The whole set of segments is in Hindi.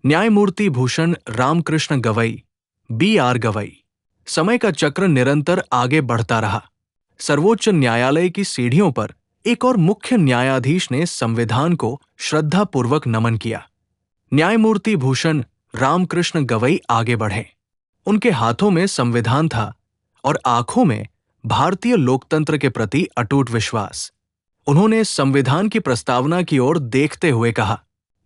न्यायमूर्ति भूषण रामकृष्ण गवई, BR गवई। समय का चक्र निरंतर आगे बढ़ता रहा। सर्वोच्च न्यायालय की सीढ़ियों पर एक और मुख्य न्यायाधीश ने संविधान को श्रद्धापूर्वक नमन किया। न्यायमूर्ति भूषण रामकृष्ण गवई आगे बढ़े। उनके हाथों में संविधान था और आंखों में भारतीय लोकतंत्र के प्रति अटूट विश्वास। उन्होंने संविधान की प्रस्तावना की ओर देखते हुए कहा,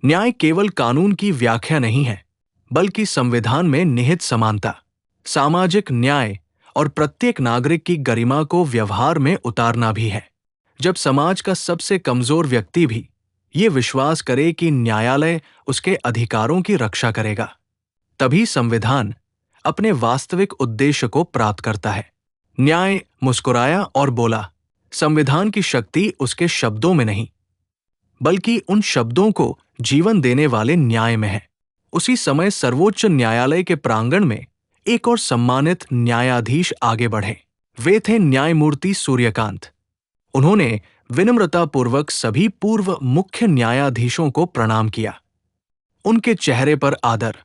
न्याय केवल कानून की व्याख्या नहीं है, बल्कि संविधान में निहित समानता, सामाजिक न्याय और प्रत्येक नागरिक की गरिमा को व्यवहार में उतारना भी है। जब समाज का सबसे कमजोर व्यक्ति भी ये विश्वास करे कि न्यायालय उसके अधिकारों की रक्षा करेगा, तभी संविधान अपने वास्तविक उद्देश्य को प्राप्त करता है। न्याय मुस्कुराया और बोला, संविधान की शक्ति उसके शब्दों में नहीं, बल्कि उन शब्दों को जीवन देने वाले न्याय में है। उसी समय सर्वोच्च न्यायालय के प्रांगण में एक और सम्मानित न्यायाधीश आगे बढ़े। वे थे न्यायमूर्ति सूर्यकांत। उन्होंने विनम्रतापूर्वक सभी पूर्व मुख्य न्यायाधीशों को प्रणाम किया। उनके चेहरे पर आदर,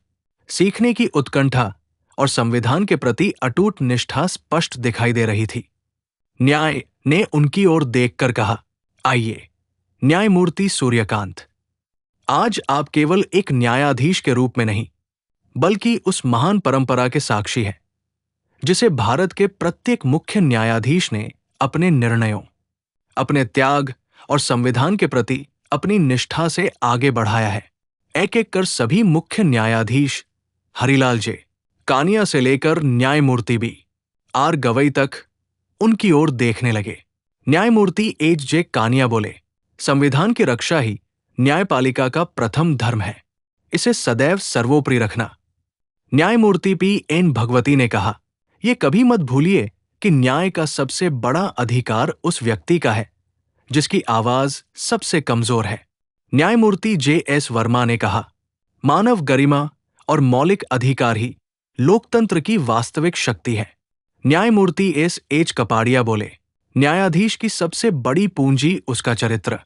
सीखने की उत्कंठा और संविधान के प्रति अटूट निष्ठा स्पष्ट दिखाई दे रही थी। न्याय ने उनकी ओर देखकर कहा, आइए न्यायमूर्ति सूर्यकांत, आज आप केवल एक न्यायाधीश के रूप में नहीं, बल्कि उस महान परंपरा के साक्षी हैं, जिसे भारत के प्रत्येक मुख्य न्यायाधीश ने अपने निर्णयों, अपने त्याग और संविधान के प्रति अपनी निष्ठा से आगे बढ़ाया है। एक एक कर सभी मुख्य न्यायाधीश, हरिलाल जे कानिया से लेकर न्यायमूर्ति BR गवई तक, उनकी ओर देखने लगे। न्यायमूर्ति HJ कानिया बोले, संविधान की रक्षा ही न्यायपालिका का प्रथम धर्म है, इसे सदैव सर्वोपरि रखना। न्यायमूर्ति PN भगवती ने कहा, यह कभी मत भूलिए कि न्याय का सबसे बड़ा अधिकार उस व्यक्ति का है जिसकी आवाज सबसे कमजोर है। न्यायमूर्ति JS वर्मा ने कहा, मानव गरिमा और मौलिक अधिकार ही लोकतंत्र की वास्तविक शक्ति है। न्यायमूर्ति SH कपाड़िया बोले, न्यायाधीश की सबसे बड़ी पूंजी उसका चरित्र,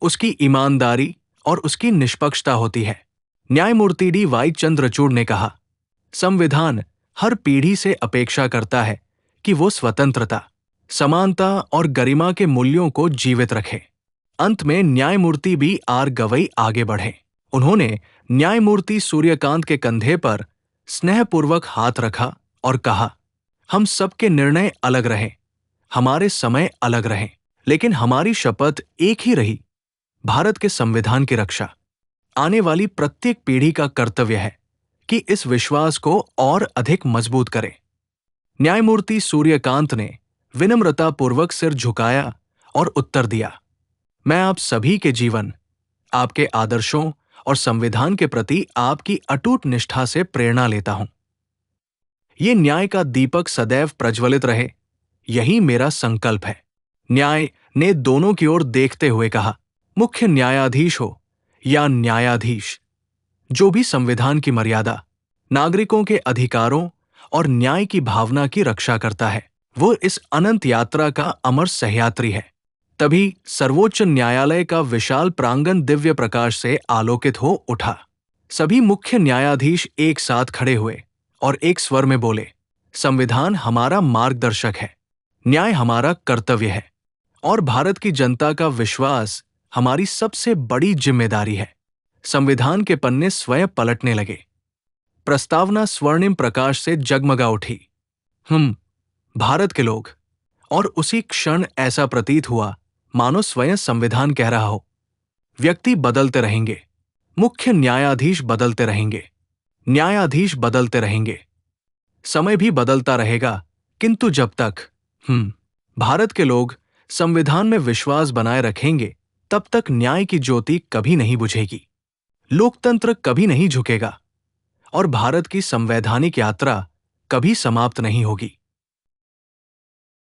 उसकी ईमानदारी और उसकी निष्पक्षता होती है। न्यायमूर्ति DY चंद्रचूड़ ने कहा, संविधान हर पीढ़ी से अपेक्षा करता है कि वो स्वतंत्रता, समानता और गरिमा के मूल्यों को जीवित रखे। अंत में न्यायमूर्ति BR गवई आगे बढ़े। उन्होंने न्यायमूर्ति सूर्यकांत के कंधे पर स्नेहपूर्वक हाथ रखा और कहा, हम सबके निर्णय अलग रहे, हमारे समय अलग रहे, लेकिन हमारी शपथ एक ही रही, भारत के संविधान की रक्षा। आने वाली प्रत्येक पीढ़ी का कर्तव्य है कि इस विश्वास को और अधिक मजबूत करे। न्यायमूर्ति सूर्यकांत ने विनम्रतापूर्वक सिर झुकाया और उत्तर दिया, मैं आप सभी के जीवन, आपके आदर्शों और संविधान के प्रति आपकी अटूट निष्ठा से प्रेरणा लेता हूं। ये न्याय का दीपक सदैव प्रज्वलित रहे, यही मेरा संकल्प है। न्याय ने दोनों की ओर देखते हुए कहा, मुख्य न्यायाधीश हो या न्यायाधीश, जो भी संविधान की मर्यादा, नागरिकों के अधिकारों और न्याय की भावना की रक्षा करता है, वो इस अनंत यात्रा का अमर सहयात्री है। तभी सर्वोच्च न्यायालय का विशाल प्रांगण दिव्य प्रकाश से आलोकित हो उठा। सभी मुख्य न्यायाधीश एक साथ खड़े हुए और एक स्वर में बोले, संविधान हमारा मार्गदर्शक है, न्याय हमारा कर्तव्य है और भारत की जनता का विश्वास हमारी सबसे बड़ी जिम्मेदारी है। संविधान के पन्ने स्वयं पलटने लगे। प्रस्तावना स्वर्णिम प्रकाश से जगमगा उठी। भारत के लोग, और उसी क्षण ऐसा प्रतीत हुआ मानो स्वयं संविधान कह रहा हो, व्यक्ति बदलते रहेंगे, मुख्य न्यायाधीश बदलते रहेंगे, न्यायाधीश बदलते रहेंगे, समय भी बदलता रहेगा, किंतु जब तक भारत के लोग संविधान में विश्वास बनाए रखेंगे, तब तक न्याय की ज्योति कभी नहीं बुझेगी, लोकतंत्र कभी नहीं झुकेगा और भारत की संवैधानिक यात्रा कभी समाप्त नहीं होगी।